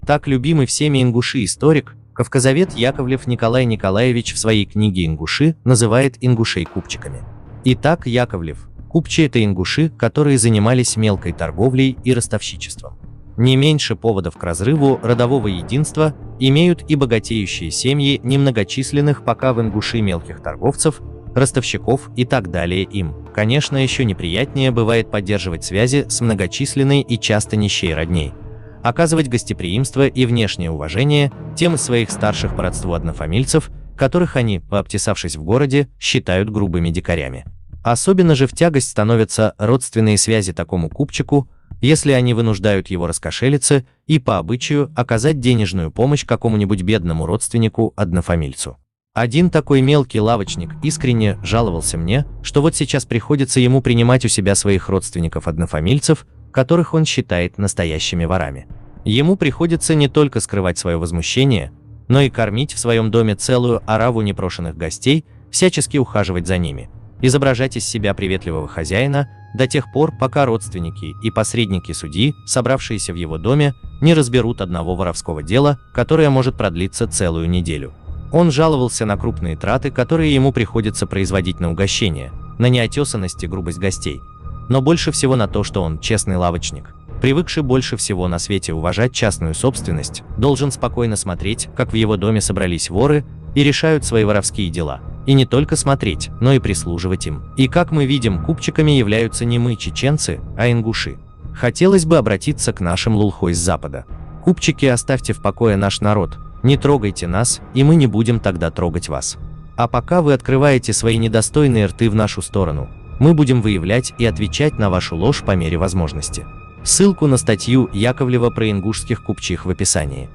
Так любимый всеми ингуши-историк, кавказовед Яковлев Николай Николаевич в своей книге «Ингуши» называет ингушей купчиками. Итак, Яковлев, купчи – это ингуши, которые занимались мелкой торговлей и ростовщичеством. Не меньше поводов к разрыву родового единства имеют и богатеющие семьи немногочисленных пока в Ингуши мелких торговцев, ростовщиков и так далее. Им, конечно, еще неприятнее бывает поддерживать связи с многочисленной и часто нищей родней, оказывать гостеприимство и внешнее уважение тем из своих старших по родству однофамильцев, которых они, пообтесавшись в городе, считают грубыми дикарями. Особенно же в тягость становятся родственные связи такому купчику, если они вынуждают его раскошелиться и по обычаю оказать денежную помощь какому-нибудь бедному родственнику-однофамильцу. Один такой мелкий лавочник искренне жаловался мне, что вот сейчас приходится ему принимать у себя своих родственников-однофамильцев, которых он считает настоящими ворами. Ему приходится не только скрывать свое возмущение, но и кормить в своем доме целую ораву непрошенных гостей, всячески ухаживать за ними, изображать из себя приветливого хозяина до тех пор, пока родственники и посредники судьи, собравшиеся в его доме, не разберут одного воровского дела, которое может продлиться целую неделю. Он жаловался на крупные траты, которые ему приходится производить на угощение, на неотесанность и грубость гостей, но больше всего на то, что он, честный лавочник, привыкший больше всего на свете уважать частную собственность, должен спокойно смотреть, как в его доме собрались воры и решают свои воровские дела. И не только смотреть, но и прислуживать им. И как мы видим, купчиками являются не мы, чеченцы, а ингуши. Хотелось бы обратиться к нашим лулхой с запада. Купчики, оставьте в покое наш народ, не трогайте нас, и мы не будем тогда трогать вас. А пока вы открываете свои недостойные рты в нашу сторону, мы будем выявлять и отвечать на вашу ложь по мере возможности. Ссылку на статью Яковлева про ингушских купчих в описании.